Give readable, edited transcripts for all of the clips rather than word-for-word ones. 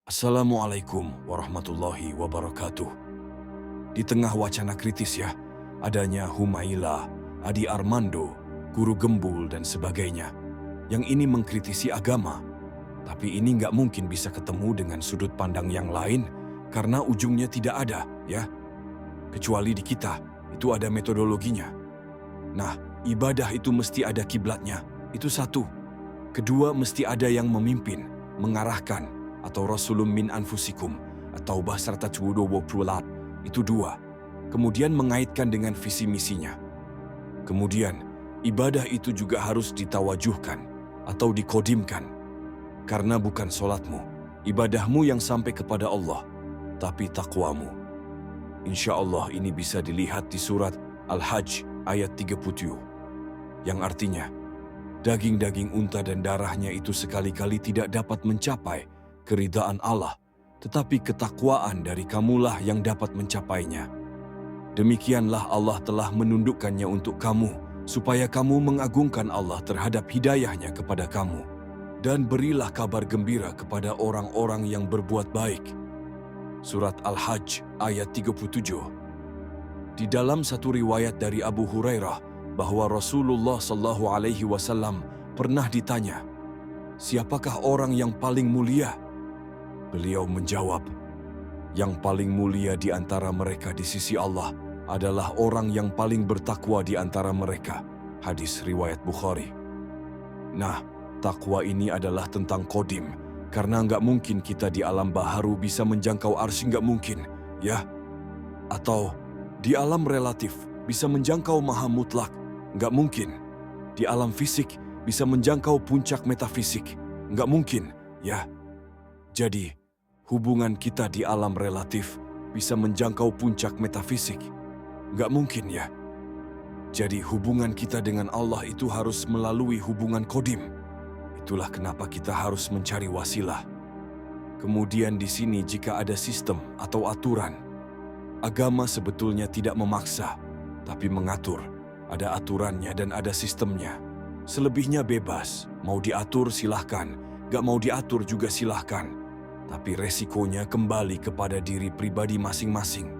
Assalamualaikum warahmatullahi wabarakatuh. Di tengah wacana kritis ya, adanya Humaila, Adi Armando, Guru Gembul dan sebagainya, yang ini mengkritisi agama. Tapi ini nggak mungkin bisa ketemu dengan sudut pandang yang lain karena ujungnya tidak ada ya. Kecuali di kita, itu ada metodologinya. Nah, ibadah itu mesti ada kiblatnya, itu satu. Kedua, mesti ada yang memimpin, mengarahkan, atau Rasulun min anfusikum, atau Bahsarta Cuwudo itu dua. Kemudian mengaitkan dengan visi misinya. Kemudian, ibadah itu juga harus ditawajuhkan, atau dikodimkan. Karena bukan solatmu, ibadahmu yang sampai kepada Allah, tapi takwamu. Insya Allah ini bisa dilihat di surat Al-Hajj ayat 37, yang artinya, daging-daging unta dan darahnya itu sekali-kali tidak dapat mencapai keridaan Allah, tetapi ketakwaan dari kamulah yang dapat mencapainya. Demikianlah Allah telah menundukkannya untuk kamu, supaya kamu mengagungkan Allah terhadap hidayahnya kepada kamu. Dan berilah kabar gembira kepada orang-orang yang berbuat baik. Surat Al-Hajj ayat 37. Di dalam satu riwayat dari Abu Hurairah, bahwa Rasulullah SAW pernah ditanya, "Siapakah orang yang paling mulia?" Beliau menjawab, "Yang paling mulia di antara mereka di sisi Allah adalah orang yang paling bertakwa di antara mereka." Hadis riwayat Bukhari. Nah, takwa ini adalah tentang kodim, karena nggak mungkin kita di alam baharu bisa menjangkau arsy, nggak mungkin, ya. Atau di alam relatif bisa menjangkau maha mutlak, nggak mungkin. Di alam fisik bisa menjangkau puncak metafisik, nggak mungkin, ya. Jadi, hubungan kita di alam relatif bisa menjangkau puncak metafisik. Nggak mungkin ya. Jadi hubungan kita dengan Allah itu harus melalui hubungan kodim. Itulah kenapa kita harus mencari wasilah. Kemudian di sini jika ada sistem atau aturan, agama sebetulnya tidak memaksa, tapi mengatur. Ada aturannya dan ada sistemnya. Selebihnya bebas, mau diatur silahkan, nggak mau diatur juga silahkan. Tapi resikonya kembali kepada diri pribadi masing-masing.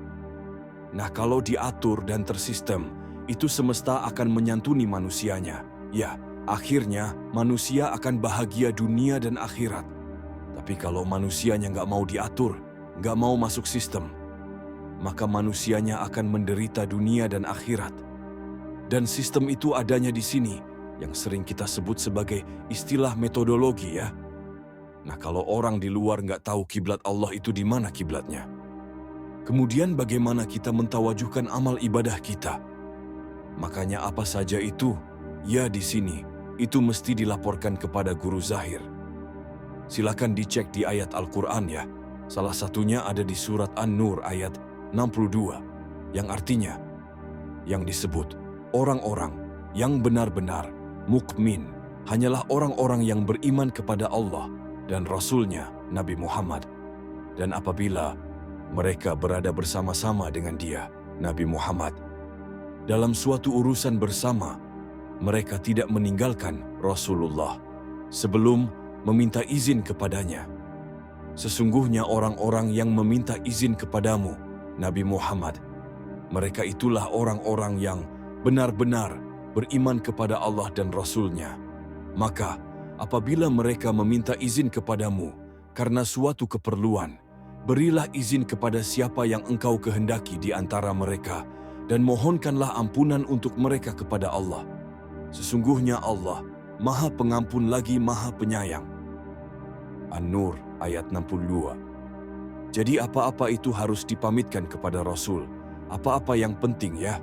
Nah, kalau diatur dan tersistem, itu semesta akan menyantuni manusianya. Ya, akhirnya manusia akan bahagia dunia dan akhirat. Tapi kalau manusianya nggak mau diatur, nggak mau masuk sistem, maka manusianya akan menderita dunia dan akhirat. Dan sistem itu adanya di sini, yang sering kita sebut sebagai istilah metodologi ya. Nah, kalau orang di luar nggak tahu kiblat Allah itu di mana kiblatnya. Kemudian bagaimana kita mentawajuhkan amal ibadah kita? Makanya apa saja itu, ya di sini, itu mesti dilaporkan kepada guru zahir. Silakan dicek di ayat Al-Quran ya. Salah satunya ada di surat An-Nur ayat 62, yang artinya, yang disebut orang-orang yang benar-benar mukmin hanyalah orang-orang yang beriman kepada Allah dan Rasul-Nya, Nabi Muhammad. Dan apabila mereka berada bersama-sama dengan Dia, Nabi Muhammad, dalam suatu urusan bersama, mereka tidak meninggalkan Rasulullah sebelum meminta izin kepadanya. Sesungguhnya orang-orang yang meminta izin kepadamu, Nabi Muhammad, mereka itulah orang-orang yang benar-benar beriman kepada Allah dan Rasul-Nya. Maka, apabila mereka meminta izin kepadamu karena suatu keperluan, berilah izin kepada siapa yang engkau kehendaki di antara mereka dan mohonkanlah ampunan untuk mereka kepada Allah. Sesungguhnya Allah Maha Pengampun lagi Maha Penyayang. An-Nur ayat 62. Jadi apa-apa itu harus dipamitkan kepada Rasul. Apa-apa yang penting ya.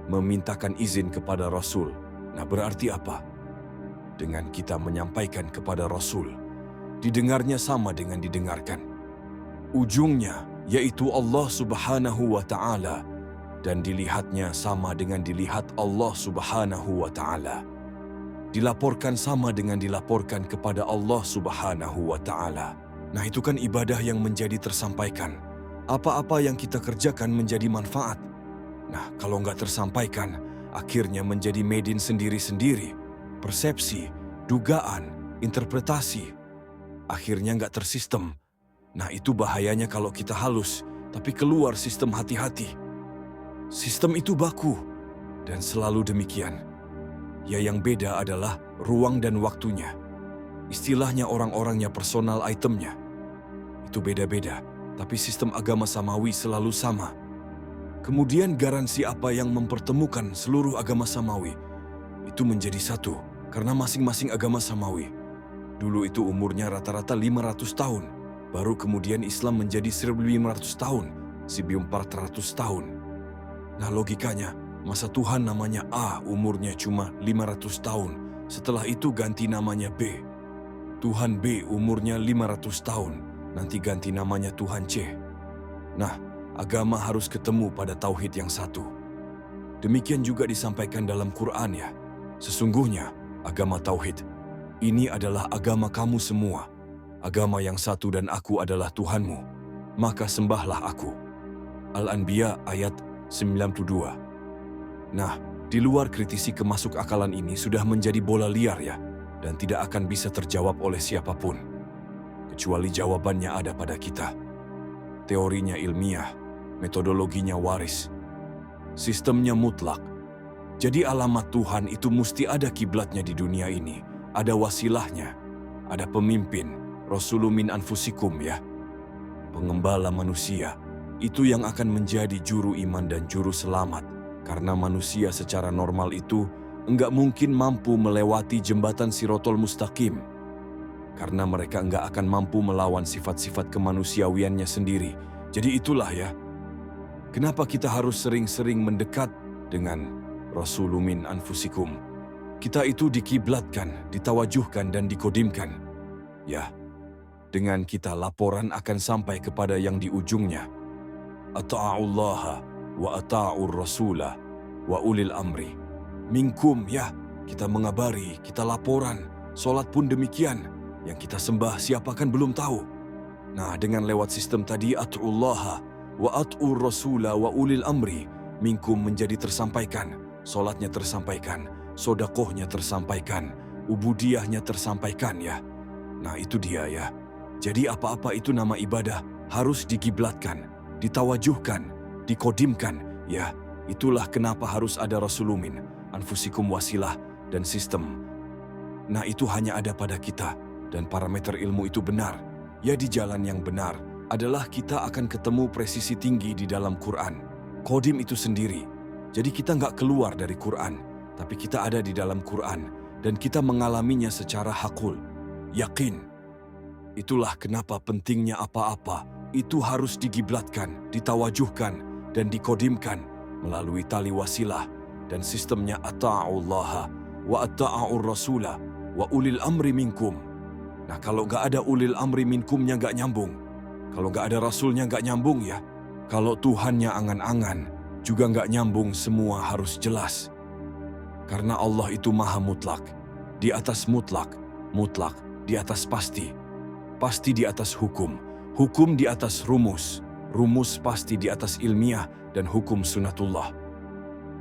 Memintakan izin kepada Rasul. Nah, berarti apa? Dengan kita menyampaikan kepada Rasul, didengarnya sama dengan didengarkan. Ujungnya yaitu Allah Subhanahu wa Ta'ala, dan dilihatnya sama dengan dilihat Allah Subhanahu wa Ta'ala. Dilaporkan sama dengan dilaporkan kepada Allah Subhanahu wa Ta'ala. Nah, itu kan ibadah yang menjadi tersampaikan. Apa-apa yang kita kerjakan menjadi manfaat. Nah, kalau nggak tersampaikan, akhirnya menjadi medin sendiri-sendiri. Persepsi, dugaan, interpretasi. Akhirnya nggak tersistem, Nah, itu bahayanya kalau kita halus, tapi keluar sistem hati-hati. Sistem itu baku, dan selalu demikian. Ya, yang beda adalah ruang dan waktunya. Istilahnya orang-orangnya, personal itemnya. Itu beda-beda, tapi sistem agama samawi selalu sama. Kemudian garansi apa yang mempertemukan seluruh agama samawi? Itu menjadi satu, karena masing-masing agama samawi. Dulu itu umurnya rata-rata 500 tahun. Baru kemudian Islam menjadi 1500 tahun, 1400 tahun. Nah, logikanya, masa Tuhan namanya A umurnya cuma 500 tahun. Setelah itu ganti namanya B. Tuhan B umurnya 500 tahun, nanti ganti namanya Tuhan C. Nah, agama harus ketemu pada tauhid yang satu. Demikian juga disampaikan dalam Quran ya. Sesungguhnya, agama tauhid, ini adalah agama kamu semua. Agama yang satu dan aku adalah Tuhanmu. Maka sembahlah aku. Al-Anbiya ayat 92. Nah, di luar kritisi kemasuk akalan ini sudah menjadi bola liar ya, dan tidak akan bisa terjawab oleh siapapun. Kecuali jawabannya ada pada kita. Teorinya ilmiah, metodologinya waris. Sistemnya mutlak. Jadi alamat Tuhan itu mesti ada kiblatnya di dunia ini. Ada wasilahnya, ada pemimpin, Rasulun min anfusikum ya. Pengembala manusia, itu yang akan menjadi juru iman dan juru selamat. Karena manusia secara normal itu enggak mungkin mampu melewati jembatan Sirotol Mustaqim. Karena mereka enggak akan mampu melawan sifat-sifat kemanusiawiannya sendiri. Jadi itulah ya, kenapa kita harus sering-sering mendekat dengan Rasulun min anfusikum. Kita itu dikiblatkan, ditawajuhkan dan dikodimkan. Ya, dengan kita laporan akan sampai kepada yang di ujungnya. Ata'ullaha wa ata'ur rasulah wa ulil amri minkum ya, kita mengabari, kita laporan. Solat pun demikian, yang kita sembah siapa kan belum tahu. Nah, dengan lewat sistem tadi ata'ullaha wa at'ur rasulah wa ulil amri minkum menjadi tersampaikan. Solatnya tersampaikan, sodakohnya tersampaikan, ubudiyahnya tersampaikan ya. Nah, itu dia ya. Jadi apa-apa itu nama ibadah harus dikiblatkan, ditawajuhkan, dikodimkan. Ya, itulah kenapa harus ada Rasulumin, anfusikum wasilah, dan sistem. Nah, itu hanya ada pada kita, dan parameter ilmu itu benar. Ya, di jalan yang benar adalah kita akan ketemu presisi tinggi di dalam Quran. Kodim itu sendiri. Jadi kita nggak keluar dari Quran, tapi kita ada di dalam Quran, dan kita mengalaminya secara hakul, yakin. Itulah kenapa pentingnya apa-apa itu harus digiblatkan, ditawajuhkan, dan dikodimkan melalui tali wasilah dan sistemnya ata'ullaha wa ata'ur rasulah wa ulil amri minkum. Nah, kalau nggak ada ulil amri minkumnya nggak nyambung. Kalau nggak ada rasulnya nggak nyambung ya. Kalau Tuhannya angan-angan juga nggak nyambung, semua harus jelas. Karena Allah itu maha mutlak, di atas mutlak, mutlak di atas pasti. Pasti di atas hukum, hukum di atas rumus, rumus pasti di atas ilmiah dan hukum sunatullah.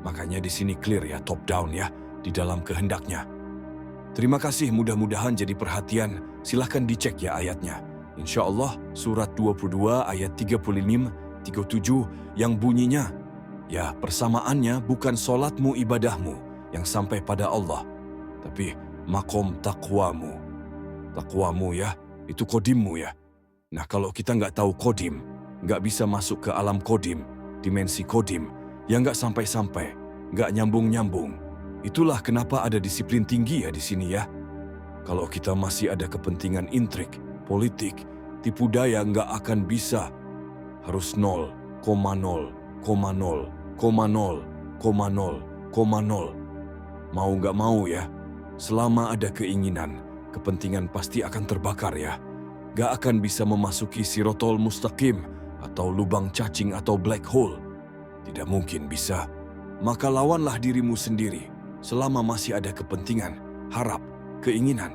Makanya di sini clear ya, top down ya, di dalam kehendaknya. Terima kasih, mudah-mudahan jadi perhatian. Silahkan dicek ya ayatnya. Insya Allah surat 22 ayat 35-37 yang bunyinya, ya persamaannya bukan solatmu ibadahmu yang sampai pada Allah, tapi makom takwamu. Takwamu ya, itu kodimmu ya. Nah, kalau kita nggak tahu kodim, nggak bisa masuk ke alam kodim, dimensi kodim, yang nggak sampai-sampai, nggak nyambung-nyambung. Itulah kenapa ada disiplin tinggi ya di sini ya. Kalau kita masih ada kepentingan intrik, politik, tipu daya nggak akan bisa. Harus 0,0,0,0,0,0. Mau nggak mau ya, selama ada keinginan, kepentingan pasti akan terbakar ya. Gak akan bisa memasuki Sirotol Mustaqim atau lubang cacing atau black hole. Tidak mungkin bisa. Maka lawanlah dirimu sendiri selama masih ada kepentingan, harap, keinginan.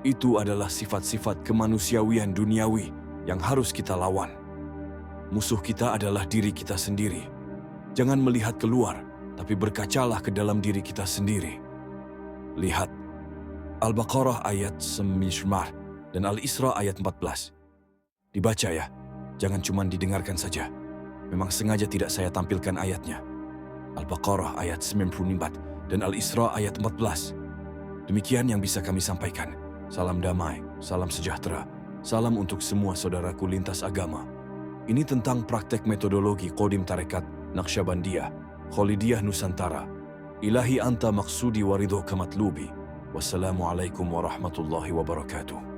Itu adalah sifat-sifat kemanusiawian duniawi yang harus kita lawan. Musuh kita adalah diri kita sendiri. Jangan melihat keluar, tapi berkacalah ke dalam diri kita sendiri. Lihat Al-Baqarah ayat 9 dan Al-Isra ayat 14. Dibaca ya, jangan cuma didengarkan saja. Memang sengaja tidak saya tampilkan ayatnya. Al-Baqarah ayat 94 dan Al-Isra ayat 14. Demikian yang bisa kami sampaikan. Salam damai, salam sejahtera, salam untuk semua saudaraku lintas agama. Ini tentang praktek metodologi Qadim Tarekat Naqsyabandiyah, Khalidiyah Nusantara. Ilahi anta maksudi waridho kamatlubi. Wassalamualaikum warahmatullahi wabarakatuh.